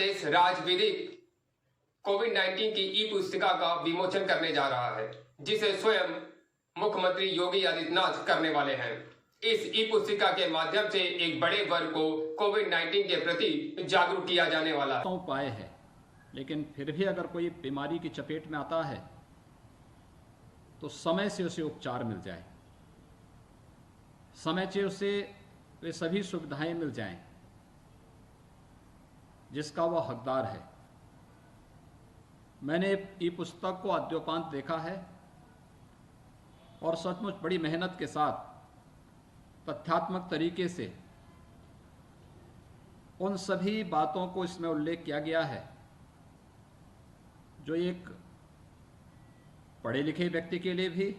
प्रदेश राज्य विधिक कोविड-19 की ई पुस्तिका का विमोचन करने जा रहा है, जिसे स्वयं मुख्यमंत्री योगी आदित्यनाथ करने वाले हैं। इस ई पुस्तिका के माध्यम से एक बड़े वर्ग को कोविड-19 के प्रति जागरूक किया जाने वाला है। उपाय है, लेकिन फिर भी अगर कोई बीमारी की चपेट में आता है तो समय से उसे उपचार मिल जाए, समय से उसे वे सभी सुविधाएं मिल जाएं जिसका वह हकदार है। मैंने ई पुस्तक को आद्योपांत देखा है और सचमुच बड़ी मेहनत के साथ तथ्यात्मक तरीके से उन सभी बातों को इसमें उल्लेख किया गया है जो एक पढ़े लिखे व्यक्ति के लिए भी,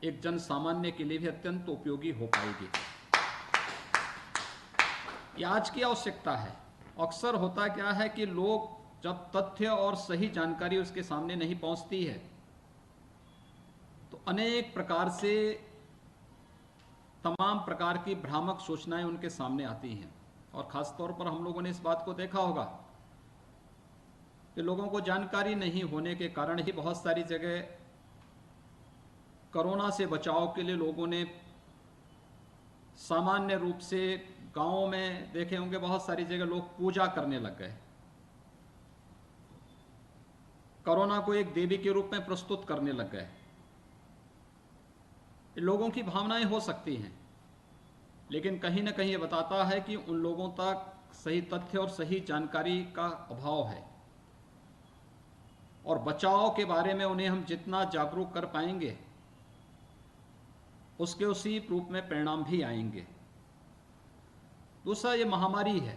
एक जन सामान्य के लिए भी अत्यंत उपयोगी हो पाएगी। यह आज की आवश्यकता है। अक्सर होता क्या है कि लोग जब तथ्य और सही जानकारी उसके सामने नहीं पहुंचती है तो अनेक प्रकार से तमाम प्रकार की भ्रामक सूचनाएं उनके सामने आती हैं। और खास तौर पर हम लोगों ने इस बात को देखा होगा कि लोगों को जानकारी नहीं होने के कारण ही बहुत सारी जगह कोरोना से बचाव के लिए लोगों ने सामान्य रूप से गांवों में देखे होंगे, बहुत सारी जगह लोग पूजा करने लग गए, कोरोना को एक देवी के रूप में प्रस्तुत करने लग गए। लोगों की भावनाएं हो सकती हैं, लेकिन कहीं ना कहीं ये बताता है कि उन लोगों तक सही तथ्य और सही जानकारी का अभाव है। और बचाव के बारे में उन्हें हम जितना जागरूक कर पाएंगे उसके उसी रूप में परिणाम भी आएंगे। दूसरा, ये महामारी है।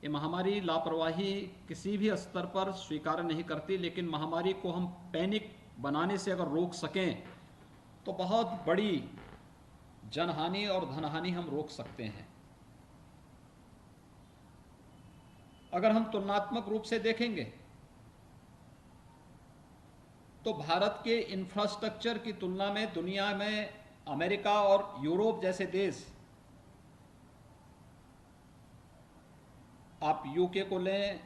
ये महामारी लापरवाही किसी भी स्तर पर स्वीकार नहीं करती, लेकिन महामारी को हम पैनिक बनाने से अगर रोक सकें तो बहुत बड़ी जनहानि और धनहानि हम रोक सकते हैं। अगर हम तुलनात्मक रूप से देखेंगे तो भारत के इंफ्रास्ट्रक्चर की तुलना में दुनिया में अमेरिका और यूरोप जैसे देश, आप यूके को लें,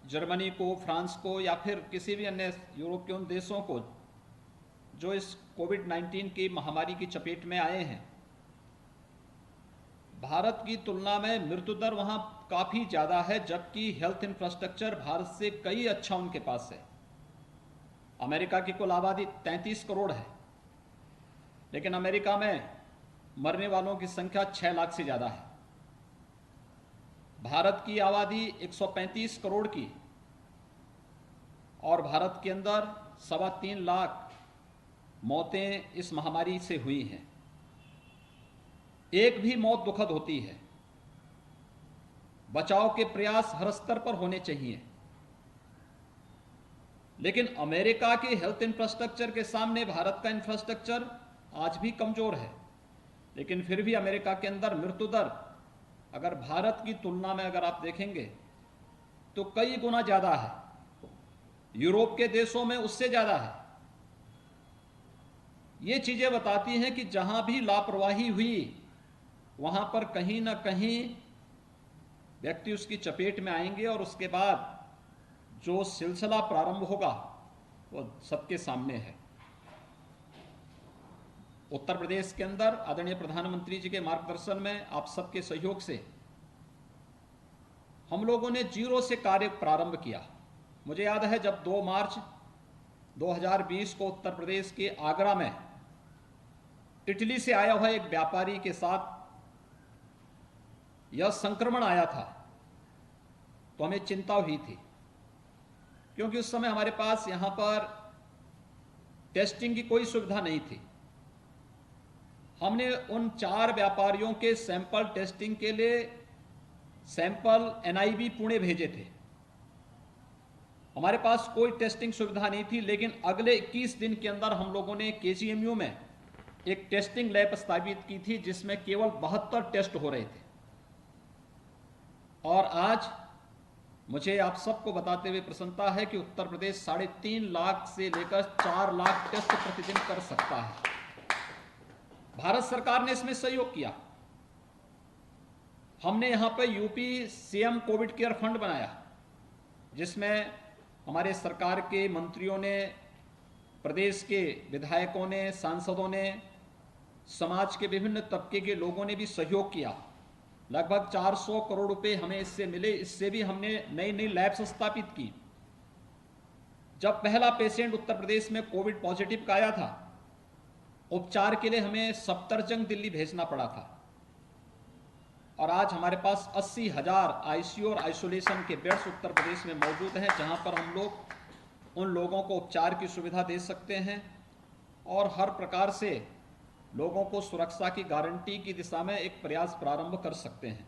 जर्मनी को, फ्रांस को, या फिर किसी भी अन्य यूरोप के उन देशों को जो इस कोविड-19 की महामारी की चपेट में आए हैं, भारत की तुलना में मृत्यु दर वहां काफी ज्यादा है, जबकि हेल्थ इंफ्रास्ट्रक्चर भारत से कई अच्छा उनके पास है। अमेरिका की कुल आबादी 33 करोड़ है, लेकिन अमेरिका में मरने वालों की संख्या 6 लाख से ज्यादा है। भारत की आबादी 135 करोड़ की, और भारत के अंदर 3.25 लाख मौतें इस महामारी से हुई हैं। एक भी मौत दुखद होती है। बचाव के प्रयास हर स्तर पर होने चाहिए, लेकिन अमेरिका के हेल्थ इंफ्रास्ट्रक्चर के सामने भारत का इंफ्रास्ट्रक्चर आज भी कमजोर है। लेकिन फिर भी अमेरिका के अंदर मृत्यु दर अगर भारत की तुलना में अगर आप देखेंगे तो कई गुना ज्यादा है। यूरोप के देशों में उससे ज्यादा है। ये चीजें बताती हैं कि जहां भी लापरवाही हुई वहां पर कहीं ना कहीं व्यक्ति उसकी चपेट में आएंगे, और उसके बाद जो सिलसिला प्रारंभ होगा वो सबके सामने है। उत्तर प्रदेश के अंदर आदरणीय प्रधानमंत्री जी के मार्गदर्शन में, आप सबके सहयोग से हम लोगों ने जीरो से कार्य प्रारंभ किया। मुझे याद है जब 2 मार्च 2020 को उत्तर प्रदेश के आगरा में इटली से आया हुआ एक व्यापारी के साथ यह संक्रमण आया था, तो हमें चिंता हुई थी, क्योंकि उस समय हमारे पास यहां पर टेस्टिंग की कोई सुविधा नहीं थी। हमने उन 4 व्यापारियों के सैंपल टेस्टिंग के लिए सैंपल NIB पुणे भेजे थे। हमारे पास कोई टेस्टिंग सुविधा नहीं थी, लेकिन अगले 21 दिन के अंदर हम लोगों ने KGMU में एक टेस्टिंग लैब स्थापित की थी, जिसमें केवल 72 टेस्ट हो रहे थे। और आज मुझे आप सबको बताते हुए प्रसन्नता है कि उत्तर प्रदेश 3.5 लाख से लेकर 4 लाख टेस्ट प्रतिदिन कर सकता है। भारत सरकार ने इसमें सहयोग किया। हमने यहाँ पे UP CM Covid care fund बनाया, जिसमें हमारे सरकार के मंत्रियों ने, प्रदेश के विधायकों ने, सांसदों ने, समाज के विभिन्न तबके के लोगों ने भी सहयोग किया। लगभग 400 करोड़ रुपए हमें इससे मिले। इससे भी हमने नई नई लैब्स स्थापित की। जब पहला पेशेंट उत्तर प्रदेश में कोविड पॉजिटिव का आया था, उपचार के लिए हमें सफदरजंग दिल्ली भेजना पड़ा था, और आज हमारे पास 80,000 आईसीयू और आइसोलेशन के बेड्स उत्तर प्रदेश में मौजूद हैं, जहां पर हम लोग उन लोगों को उपचार की सुविधा दे सकते हैं और हर प्रकार से लोगों को सुरक्षा की गारंटी की दिशा में एक प्रयास प्रारंभ कर सकते हैं।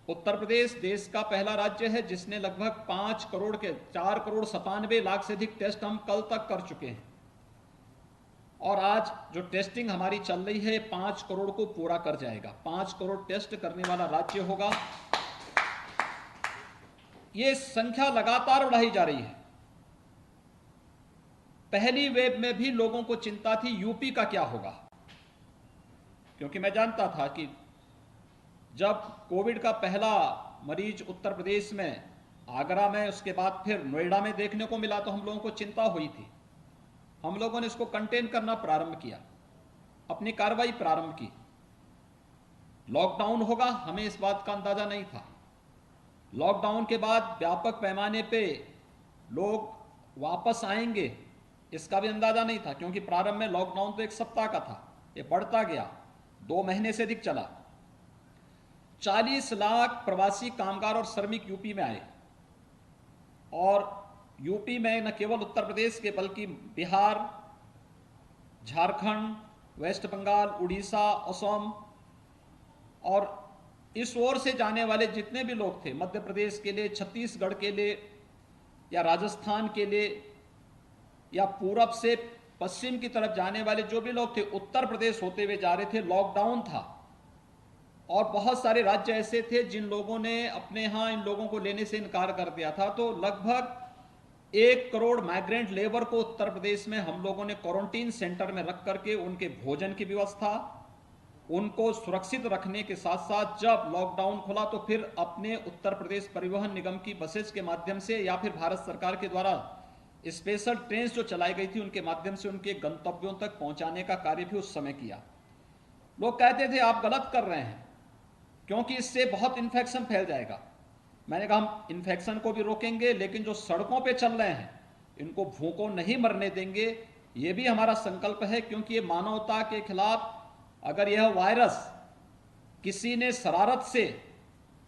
उत्तर प्रदेश देश का पहला राज्य है जिसने लगभग 4 करोड़ 97 लाख से अधिक टेस्ट हम कल तक कर चुके हैं, और आज जो टेस्टिंग हमारी चल रही है 5 करोड़ को पूरा कर जाएगा। 5 करोड़ टेस्ट करने वाला राज्य होगा। ये संख्या लगातार बढ़ाई जा रही है। पहली वेव में भी लोगों को चिंता थी यूपी का क्या होगा, क्योंकि मैं जानता था कि जब कोविड का पहला मरीज उत्तर प्रदेश में, आगरा में, उसके बाद फिर नोएडा में देखने को मिला तो हम लोगों को चिंता हुई थी। हम लोगों ने इसको कंटेन करना प्रारंभ किया, अपनी कार्रवाई प्रारंभ की। लॉकडाउन होगा, हमें इस बात का अंदाजा नहीं था। लॉकडाउन के बाद व्यापक पैमाने पे लोग वापस आएंगे, इसका भी अंदाजा नहीं था, क्योंकि प्रारंभ में लॉकडाउन तो 1 सप्ताह का था, ये बढ़ता गया, 2 महीने से अधिक चला। 40 लाख प्रवासी कामगार और श्रमिक यूपी में आए, और यूपी में न केवल उत्तर प्रदेश के बल्कि बिहार, झारखंड, वेस्ट बंगाल, उड़ीसा, असम और इस ओर से जाने वाले जितने भी लोग थे, मध्य प्रदेश के लिए, छत्तीसगढ़ के लिए या राजस्थान के लिए या पूरब से पश्चिम की तरफ जाने वाले जो भी लोग थे, उत्तर प्रदेश होते हुए जा रहे थे। लॉकडाउन था और बहुत सारे राज्य ऐसे थे जिन लोगों ने अपने यहाँ इन लोगों को लेने से इनकार कर दिया था। तो लगभग 1 करोड़ माइग्रेंट लेबर को उत्तर प्रदेश में हम लोगों ने क्वारंटीन सेंटर में रख करके उनके भोजन की व्यवस्था, उनको सुरक्षित रखने के साथ साथ जब लॉकडाउन खुला तो फिर अपने उत्तर प्रदेश परिवहन निगम की बसेस के माध्यम से या फिर भारत सरकार के द्वारा स्पेशल ट्रेन जो चलाई गई थी उनके माध्यम से उनके गंतव्यों तक पहुंचाने का कार्य भी उस समय किया। लोग कहते थे आप गलत कर रहे हैं क्योंकि इससे बहुत इन्फेक्शन फैल जाएगा। मैंने कहा हम इन्फेक्शन को भी रोकेंगे, लेकिन जो सड़कों पे चल रहे हैं इनको भूखों नहीं मरने देंगे, ये भी हमारा संकल्प है, क्योंकि ये मानवता के खिलाफ, अगर यह वायरस किसी ने शरारत से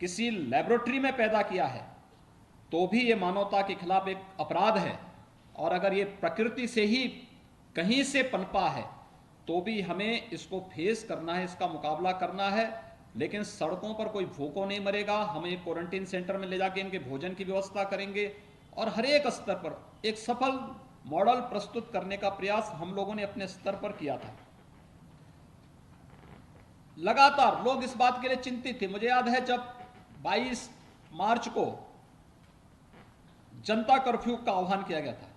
किसी लेबोरेटरी में पैदा किया है तो भी ये मानवता के खिलाफ एक अपराध है, और अगर ये प्रकृति से ही कहीं से पनपा है तो भी हमें इसको फेस करना है, इसका मुकाबला करना है। लेकिन सड़कों पर कोई भूखों नहीं मरेगा। हम एक क्वारंटीन सेंटर में ले जाके इनके भोजन की व्यवस्था करेंगे और हर एक स्तर पर एक सफल मॉडल प्रस्तुत करने का प्रयास हम लोगों ने अपने स्तर पर किया था। लगातार लोग इस बात के लिए चिंतित थे। मुझे याद है जब 22 मार्च को जनता कर्फ्यू का आह्वान किया गया था।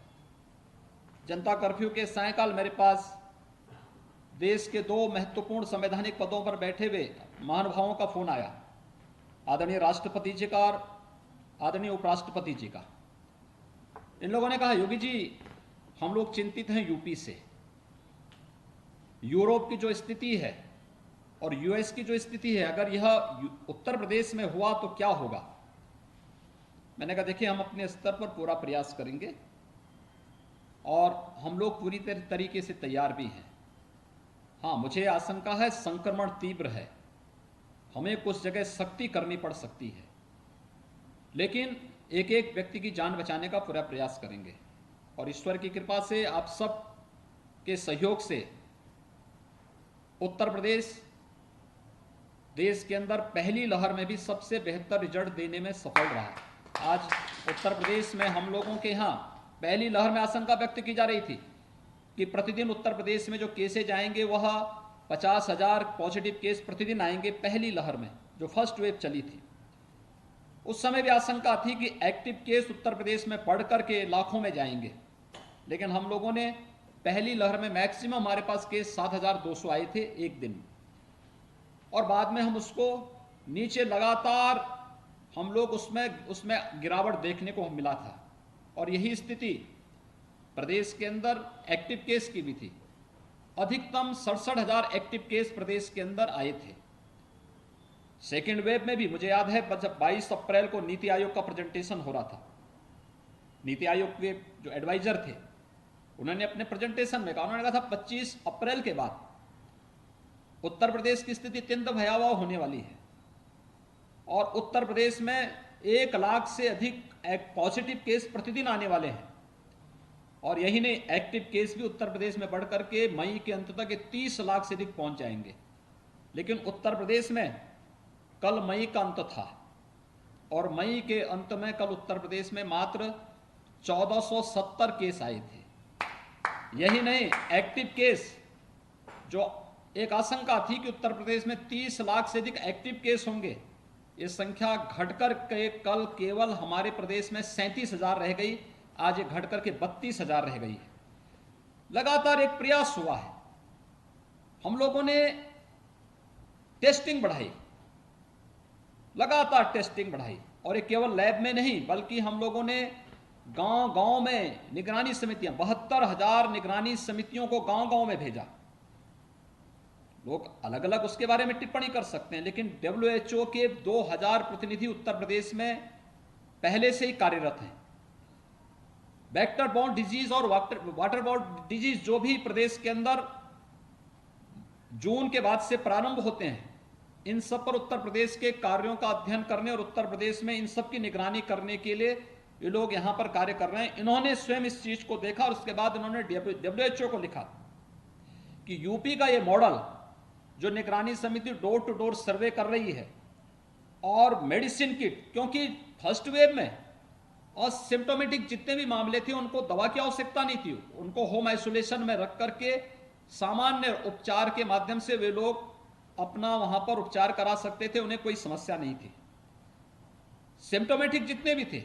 जनता कर्फ्यू के सायंकाल मेरे पास देश के 2 महत्वपूर्ण संवैधानिक पदों पर बैठे हुए महानुभावों का फोन आया, आदरणीय राष्ट्रपति जी का और आदरणीय उपराष्ट्रपति जी का। इन लोगों ने कहा योगी जी हम लोग चिंतित हैं यूपी से, यूरोप की जो स्थिति है और यूएस की जो स्थिति है, अगर यह उत्तर प्रदेश में हुआ तो क्या होगा। मैंने कहा देखिए हम अपने स्तर पर पूरा प्रयास करेंगे और हम लोग पूरी तरीके से तैयार भी हैं। हाँ, मुझे आशंका है संक्रमण तीव्र है, हमें कुछ जगह सख्ती करनी पड़ सकती है, लेकिन एक एक व्यक्ति की जान बचाने का पूरा प्रयास करेंगे। और ईश्वर की कृपा से, आप सब के सहयोग से उत्तर प्रदेश देश के अंदर पहली लहर में भी सबसे बेहतर रिजल्ट देने में सफल रहा। आज उत्तर प्रदेश में हम लोगों के यहाँ पहली लहर में आशंका व्यक्त की जा रही थी कि प्रतिदिन उत्तर प्रदेश में जो केसेज आएंगे वह 50,000 पॉजिटिव केस प्रतिदिन आएंगे। पहली लहर में जो फर्स्ट वेव चली थी उस समय भी आशंका थी कि एक्टिव केस उत्तर प्रदेश में बढ़ करके लाखों में जाएंगे, लेकिन हम लोगों ने पहली लहर में मैक्सिमम हमारे पास केस 7,200 आए थे एक दिन, और बाद में हम उसको नीचे लगातार हम लोग उसमें गिरावट देखने को मिला था। और यही स्थिति प्रदेश के अंदर एक्टिव केस की भी थी। अधिकतम 67,000 एक्टिव केस प्रदेश के अंदर आए थे। सेकेंड वेव में भी मुझे याद है जब 22 अप्रैल को नीति आयोग का प्रेजेंटेशन हो रहा था, नीति आयोग के जो एडवाइजर थे उन्होंने अपने प्रेजेंटेशन में कहा, उन्होंने कहा था 25 अप्रैल के बाद उत्तर प्रदेश की स्थिति अत्यंत भयावह होने वाली है और उत्तर प्रदेश में 1 लाख से अधिक पॉजिटिव केस प्रतिदिन आने वाले हैं। और यही नहीं, एक्टिव केस भी उत्तर प्रदेश में बढ़ करके मई के अंत तक 30 लाख से अधिक पहुंच जाएंगे। लेकिन उत्तर प्रदेश में कल मई का अंत था और मई के अंत में कल उत्तर प्रदेश में मात्र 1470 केस आए थे। यही नहीं, एक्टिव केस जो एक आशंका थी कि उत्तर प्रदेश में 30 लाख से अधिक एक्टिव केस होंगे, ये संख्या घटकर के कल केवल हमारे प्रदेश में 37,000 रह गई। आज ये घटकर के 32,000 रह गई है। लगातार एक प्रयास हुआ है, हम लोगों ने टेस्टिंग बढ़ाई, लगातार टेस्टिंग बढ़ाई और ये केवल लैब में नहीं बल्कि हम लोगों ने गांव-गांव में निगरानी समितियां, 72,000 निगरानी समितियों को गांव-गांव में भेजा। लोग अलग अलग उसके बारे में टिप्पणी कर सकते हैं, लेकिन WHO के 2,000 प्रतिनिधि उत्तर प्रदेश में पहले से ही कार्यरत हैं। वेक्टर बॉर्न डिजीज और वाटर बॉर्न डिजीज जो भी प्रदेश के अंदर जून के बाद से प्रारंभ होते हैं, इन सब पर उत्तर प्रदेश के कार्यों का अध्ययन करने और उत्तर प्रदेश में इन सब की निगरानी करने के लिए ये लोग यहां पर कार्य कर रहे हैं। इन्होंने स्वयं इस चीज को देखा और उसके बाद इन्होंने WHO को लिखा कि यूपी का ये मॉडल जो निगरानी समिति डोर टू डोर सर्वे कर रही है और मेडिसिन किट, क्योंकि फर्स्ट वेव में और सिम्टोमेटिक जितने भी मामले थे उनको दवा की आवश्यकता नहीं थी, उनको होम आइसोलेशन में रख करके सामान्य उपचार के माध्यम से वे लोग अपना वहां पर उपचार करा सकते थे, उन्हें कोई समस्या नहीं थी। सिम्टोमेटिक जितने भी थे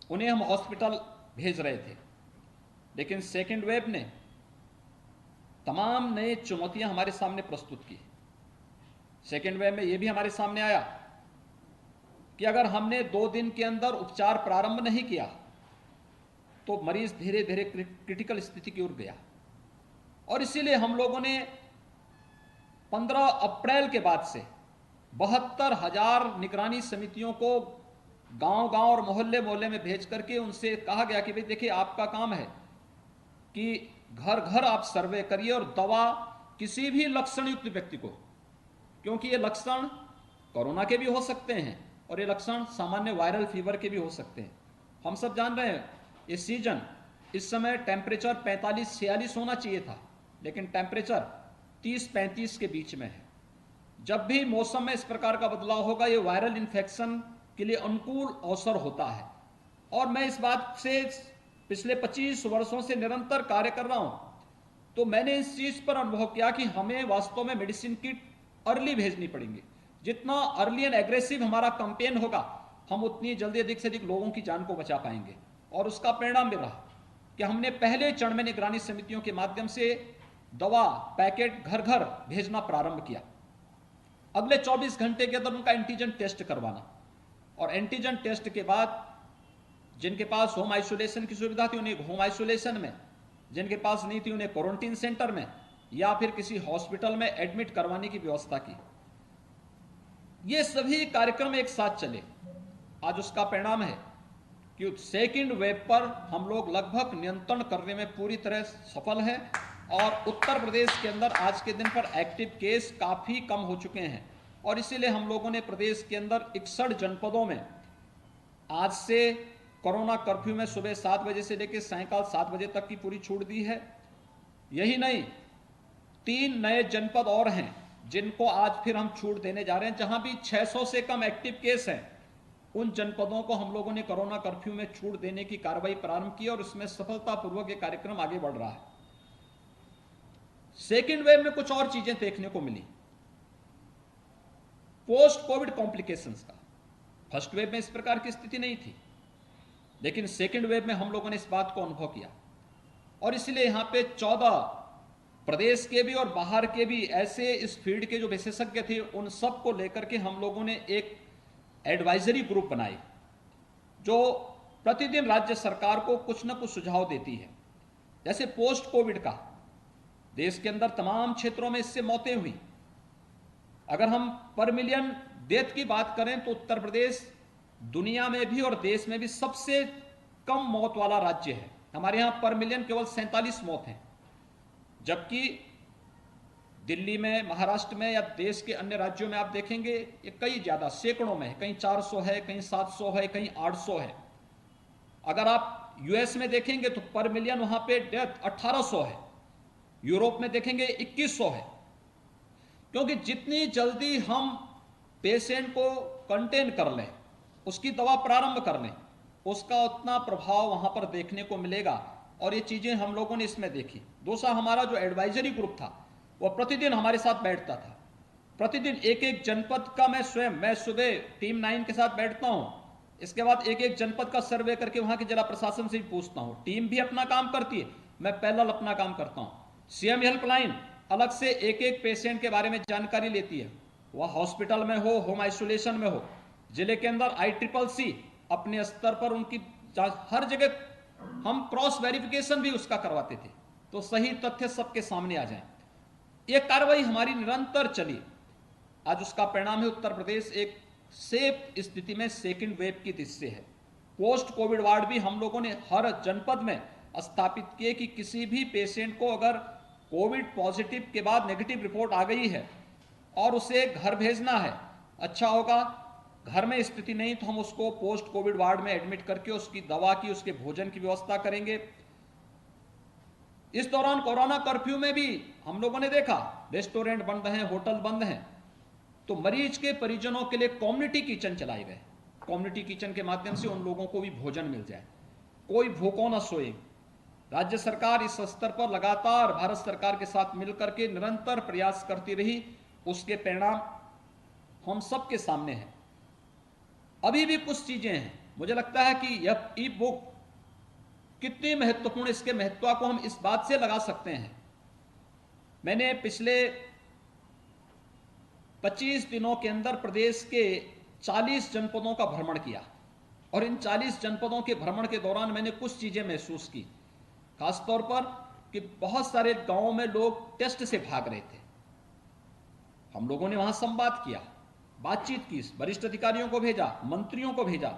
उन्हें हम हॉस्पिटल भेज रहे थे। लेकिन सेकेंड वेव ने तमाम नई चुनौतियां हमारे सामने प्रस्तुत की। सेकेंड वेव में यह भी हमारे सामने आया कि अगर हमने 2 दिन के अंदर उपचार प्रारंभ नहीं किया तो मरीज धीरे धीरे क्रिटिकल स्थिति की ओर गया। और इसीलिए हम लोगों ने 15 अप्रैल के बाद से 72,000 निगरानी समितियों को गांव-गांव और मोहल्ले-मोहल्ले में भेज करके उनसे कहा गया कि भाई देखिए, आपका काम है कि घर घर आप सर्वे करिए और दवा किसी भी लक्षण युक्त व्यक्ति को, क्योंकि ये लक्षण कोरोना के भी हो सकते हैं और ये लक्षण सामान्य वायरल फीवर के भी हो सकते हैं। हम सब जान रहे हैं ये सीजन, इस समय टेम्परेचर 45-46 होना चाहिए था, लेकिन टेम्परेचर 30-35 के बीच में है। जब भी मौसम में इस प्रकार का बदलाव होगा, ये वायरल इन्फेक्शन के लिए अनुकूल अवसर होता है। और मैं इस बात से पिछले 25 वर्षों से निरंतर कार्य कर रहा हूं, तो मैंने इस चीज पर अनुभव किया कि हमें वास्तव में मेडिसिन किट अर्ली भेजनी पड़ेंगी। जितना अर्ली एंड एग्रेसिव हमारा कैंपेन होगा, हम उतनी जल्दी अधिक से अधिक लोगों की जान को बचा पाएंगे। और उसका परिणाम भी रहा कि हमने पहले चरण में निगरानी समितियों के माध्यम से दवा पैकेट घर घर भेजना प्रारंभ किया। अगले 24 घंटे के अंदर उनका एंटीजन टेस्ट करवाना, और एंटीजन टेस्ट के बाद जिनके पास होम आइसोलेशन की सुविधा थी उन्हें होम आइसोलेशन में, जिनके पास नहीं थी उन्हें क्वारंटीन सेंटर में या फिर किसी हॉस्पिटल में एडमिट करवाने की व्यवस्था की। ये सभी कार्यक्रम एक साथ चले। आज उसका परिणाम है कि सेकेंड वेव पर हम लोग लगभग नियंत्रण करने में पूरी तरह सफल हैं और उत्तर प्रदेश के अंदर आज के दिन पर एक्टिव केस काफी कम हो चुके हैं। और इसीलिए हम लोगों ने प्रदेश के अंदर 61 जनपदों में आज से कोरोना कर्फ्यू में सुबह 7 बजे से लेकर सायंकाल 7 बजे तक की पूरी छूट दी है। यही नहीं, 3 नए जनपद और हैं जिनको आज फिर हम छूट देने जा रहे हैं। जहां भी 600 से कम एक्टिव केस हैं, उन जनपदों को हम लोगों ने कोरोना कर्फ्यू में छूट देने की कार्रवाई प्रारंभ की और इसमें सफलतापूर्वक ये कार्यक्रम आगे बढ़ रहा है। सेकेंड वेव में कुछ और चीजें देखने को मिली, पोस्ट कोविड कॉम्प्लिकेशंस का। फर्स्ट वेव में इस प्रकार की स्थिति नहीं थी, लेकिन सेकेंड वेव में हम लोगों ने इस बात को अनुभव किया और इसलिए यहां पे 14 प्रदेश के भी और बाहर के भी ऐसे इस फील्ड के जो विशेषज्ञ थे, उन सब को लेकर के हम लोगों ने एक एडवाइजरी ग्रुप बनाई जो प्रतिदिन राज्य सरकार को कुछ न कुछ सुझाव देती है। जैसे पोस्ट कोविड का देश के अंदर तमाम क्षेत्रों में इससे मौतें हुई। अगर हम पर मिलियन डेथ की बात करें तो उत्तर प्रदेश दुनिया में भी और देश में भी सबसे कम मौत वाला राज्य है। हमारे यहां पर मिलियन केवल 47 मौत हैं, जबकि दिल्ली में, महाराष्ट्र में या देश के अन्य राज्यों में आप देखेंगे ये कई ज्यादा, सैकड़ों में है, कहीं 400 है, कहीं 700 है, कहीं 800 है। अगर आप यूएस में देखेंगे तो पर मिलियन वहां पे डेथ 1800 है, यूरोप में देखेंगे 2100 है। क्योंकि जितनी जल्दी हम पेशेंट को कंटेन कर लें, उसकी दवा प्रारंभ कर लें, उसका उतना प्रभाव वहां पर देखने को मिलेगा। और ये चीजें हम लोगों ने इसमें देखी। दूसरा, हमारा जो एडवाइजरी ग्रुप था वो प्रतिदिन हमारे साथ बैठता था। प्रतिदिन एक एक जनपद का मैं सुबह टीम 9 के साथ बैठता हूं। इसके बाद एक एक जनपद का सर्वे करके वहां के जिला प्रशासन से भी पूछता हूं। टीम भी अपना काम करती है, मैं पैरेलल अपना काम करता हूं। सीएम हेल्पलाइन अलग से एक एक पेशेंट के बारे में जानकारी लेती है, वह हॉस्पिटल में हो, होम आइसोलेशन में हो। जिले के अंदर ICCC अपने स्तर पर उनकी हर जगह हम क्रॉस वेरिफिकेशन भी उसका करवाते थे, तो सही तथ्य सबके सामने आ जाए। यह कार्रवाई हमारी निरंतर चली। आज उसका परिणाम है उत्तर प्रदेश एक सेफ स्थिति में सेकंड वेव की दृष्टि है। पोस्ट कोविड वार्ड भी हम लोगों ने हर जनपद में स्थापित किए कि किसी भी पेशेंट को अगर कोविड पॉजिटिव के बाद नेगेटिव रिपोर्ट आ गई है और उसे घर भेजना है, अच्छा होगा। घर में स्थिति नहीं तो हम उसको पोस्ट कोविड वार्ड में एडमिट करके उसकी दवा की, उसके भोजन की व्यवस्था करेंगे। इस दौरान कोरोना कर्फ्यू में भी हम लोगों ने देखा रेस्टोरेंट बंद हैं, होटल बंद हैं, तो मरीज के परिजनों के लिए कम्युनिटी किचन चलाए गए। कम्युनिटी किचन के माध्यम से उन लोगों को भी भोजन मिल जाए, कोई भूखों न सोए। राज्य सरकार इस स्तर पर लगातार भारत सरकार के साथ मिलकर के निरंतर प्रयास करती रही, उसके परिणाम हम सबके सामने हैं। अभी भी कुछ चीजें हैं, मुझे लगता है कि यह ई बुक कितनी महत्वपूर्ण, इसके महत्व को हम इस बात से लगा सकते हैं। मैंने पिछले 25 दिनों के अंदर प्रदेश के 40 जनपदों का भ्रमण किया और इन 40 जनपदों के भ्रमण के दौरान मैंने कुछ चीजें महसूस की, खासतौर पर कि बहुत सारे गांवों में लोग टेस्ट से भाग रहे थे। हम लोगों ने वहां संवाद किया, बातचीत की, वरिष्ठ अधिकारियों को भेजा, मंत्रियों को भेजा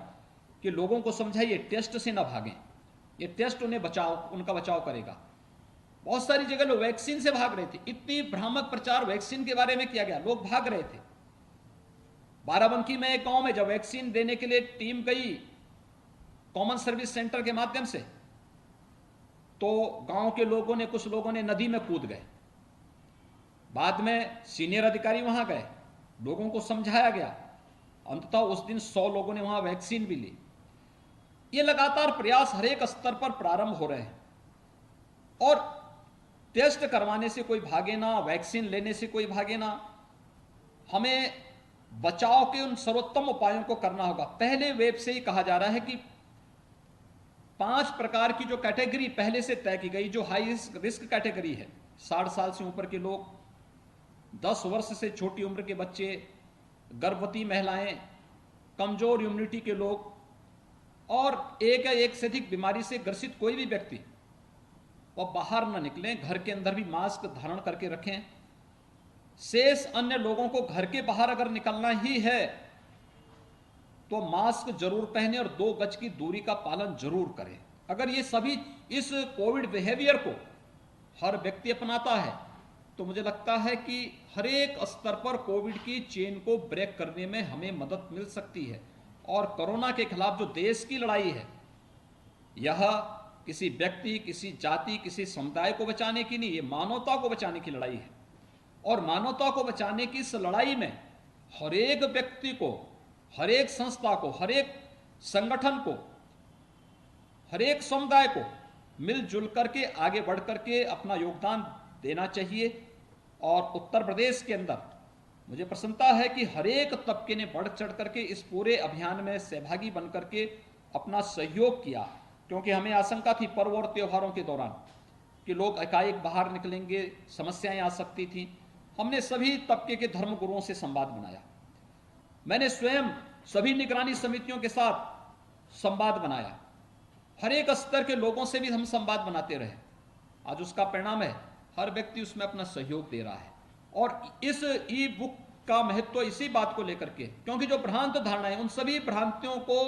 कि लोगों को समझाइए टेस्ट से ना भागें, ये टेस्ट उनका बचाव करेगा। बहुत सारी जगह लोग वैक्सीन से भाग रहे थे, इतनी भ्रामक प्रचार वैक्सीन के बारे में किया गया, लोग भाग रहे थे। बाराबंकी में एक गांव में जब वैक्सीन देने के लिए टीम गई कॉमन सर्विस सेंटर के माध्यम से, तो गांव के लोगों ने, कुछ लोगों ने नदी में कूद गए। बाद में सीनियर अधिकारी वहां गए, लोगों को समझाया गया, अंततः उस दिन 100 लोगों ने वहां वैक्सीन भी ली। ये लगातार प्रयास हर एक स्तर पर प्रारंभ हो रहे हैं और टेस्ट करवाने से कोई भागे ना, वैक्सीन लेने से कोई भागे ना। हमें बचाव के उन सर्वोत्तम उपायों को करना होगा। पहले वेब से ही कहा जा रहा है कि 5 प्रकार की जो कैटेगरी पहले से तय की गई, जो हाई रिस्क कैटेगरी है, 60 साल से ऊपर के लोग, 10 वर्ष से छोटी उम्र के बच्चे, गर्भवती महिलाएं, कमजोर इम्यूनिटी के लोग और एक से अधिक बीमारी से ग्रसित कोई भी व्यक्ति, वह बाहर न निकलें, घर के अंदर भी मास्क धारण करके रखें। शेष अन्य लोगों को घर के बाहर अगर निकलना ही है तो मास्क जरूर पहने और 2 गज की दूरी का पालन जरूर करें। अगर ये सभी इस कोविड बिहेवियर को हर व्यक्ति अपनाता है तो मुझे लगता है कि हर एक स्तर पर कोविड की चेन को ब्रेक करने में हमें मदद मिल सकती है। और कोरोना के खिलाफ जो देश की लड़ाई है, यह किसी व्यक्ति, किसी जाति, किसी समुदाय को बचाने की नहीं, ये मानवता को बचाने की लड़ाई है। और मानवता को बचाने की इस लड़ाई में हर एक व्यक्ति को, हर एक संस्था को, हर एक संगठन को, हर एक समुदाय को मिलजुल करके आगे बढ़ करके अपना योगदान देना चाहिए। और उत्तर प्रदेश के अंदर मुझे प्रसन्नता है कि हर एक तबके ने बढ़ चढ़ करके इस पूरे अभियान में सहभागी बन करके अपना सहयोग किया, क्योंकि हमें आशंका थी पर्व और त्योहारों के दौरान कि लोग एकाएक बाहर निकलेंगे, समस्याएं आ सकती थी। हमने सभी तबके के धर्मगुरुओं से संवाद बनाया। मैंने स्वयं सभी निगरानी समितियों के साथ संवाद बनाया। हर एक स्तर के लोगों से भी हम संवाद बनाते रहे। आज उसका परिणाम है, हर व्यक्ति उसमें अपना सहयोग दे रहा है। और इस ई बुक का महत्व इसी बात को लेकर के, क्योंकि जो भ्रांत धारणाएं, उन सभी भ्रांतियों को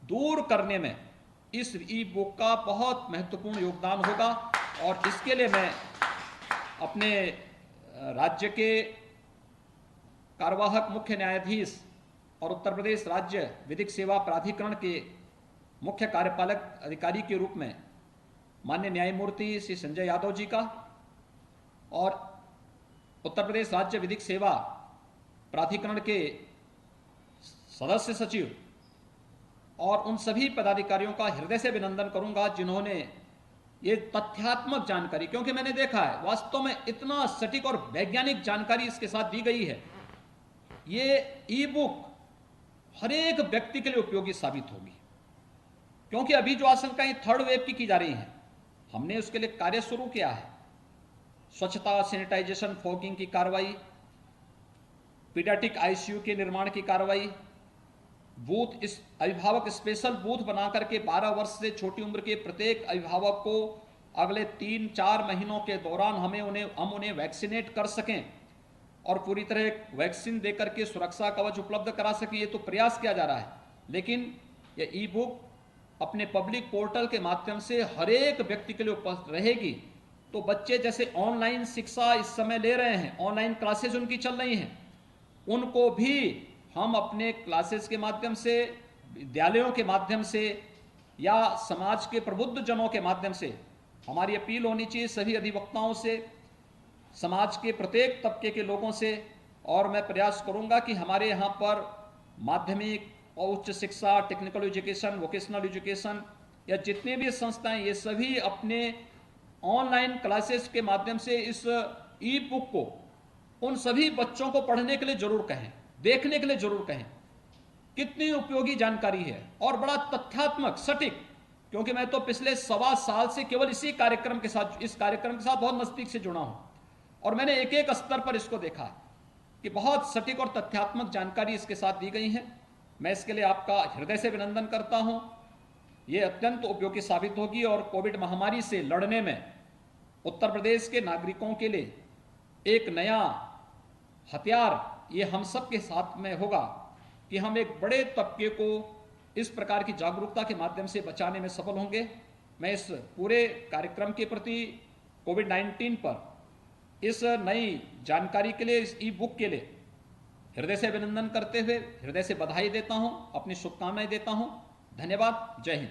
दूर करने में इस ई बुक का बहुत महत्वपूर्ण योगदान होगा। और इसके लिए मैं अपने राज्य के कार्यवाहक मुख्य न्यायाधीश और उत्तर प्रदेश राज्य विधिक सेवा प्राधिकरण के मुख्य कार्यपालक अधिकारी के रूप में माननीय न्यायमूर्ति श्री संजय यादव जी का और उत्तर प्रदेश राज्य विधिक सेवा प्राधिकरण के सदस्य सचिव और उन सभी पदाधिकारियों का हृदय से अभिनंदन करूंगा जिन्होंने ये तथ्यात्मक जानकारी, क्योंकि मैंने देखा है वास्तव में इतना सटीक और वैज्ञानिक जानकारी इसके साथ दी गई है। ये ई बुक हर एक व्यक्ति के लिए उपयोगी साबित होगी, क्योंकि अभी जो आशंकाएं थर्ड वेव की जा रही हैं, हमने उसके लिए कार्य शुरू किया है। स्वच्छता, सैनिटाइजेशन, फॉगिंग की कार्रवाई, पीडियाट्रिक आईसीयू के निर्माण की कार्रवाई, बूथ, इस अभिभावक स्पेशल बूथ बनाकर के 12 वर्ष से छोटी उम्र के प्रत्येक अभिभावक को अगले 3-4 महीनों के दौरान हम उन्हें वैक्सीनेट कर सकें और पूरी तरह वैक्सीन देकर के सुरक्षा कवच उपलब्ध करा सकें। ये तो प्रयास किया जा रहा है, लेकिन ये ई बुक अपने पब्लिक पोर्टल के माध्यम से हर एक व्यक्ति के लिए उपलब्ध रहेगी। तो बच्चे जैसे ऑनलाइन शिक्षा इस समय ले रहे हैं, ऑनलाइन क्लासेज उनकी चल रही हैं, उनको भी हम अपने क्लासेस के माध्यम से, विद्यालयों के माध्यम से या समाज के प्रबुद्ध जनों के माध्यम से हमारी अपील होनी चाहिए सभी अधिवक्ताओं से, समाज के प्रत्येक तबके के लोगों से। और मैं प्रयास करूंगा कि हमारे यहाँ पर माध्यमिक और उच्च शिक्षा, टेक्निकल एजुकेशन, वोकेशनल एजुकेशन या जितने भी संस्थाएं, ये सभी अपने ऑनलाइन क्लासेस के माध्यम से इस ई बुक को उन सभी बच्चों को पढ़ने के लिए जरूर कहें, देखने के लिए जरूर कहें। कितनी उपयोगी जानकारी है और बड़ा तथ्यात्मक, सटीक, क्योंकि मैं तो पिछले 1.25 साल से केवल इस कार्यक्रम के साथ बहुत नजदीक से जुड़ा हूं और मैंने एक एक स्तर पर इसको देखा कि बहुत सटीक और तथ्यात्मक जानकारी इसके साथ दी गई है। मैं इसके लिए आपका हृदय से अभिनंदन करता हूं। ये अत्यंत उपयोगी साबित होगी और कोविड महामारी से लड़ने में उत्तर प्रदेश के नागरिकों के लिए एक नया हथियार ये हम सब के साथ में होगा कि हम एक बड़े तबके को इस प्रकार की जागरूकता के माध्यम से बचाने में सफल होंगे। मैं इस पूरे कार्यक्रम के प्रति कोविड-19 पर इस नई जानकारी के लिए, इस ई बुक के लिए हृदय से अभिनंदन करते हुए हृदय से बधाई देता हूं, अपनी शुभकामनाएं देता हूं। धन्यवाद। जय हिंद।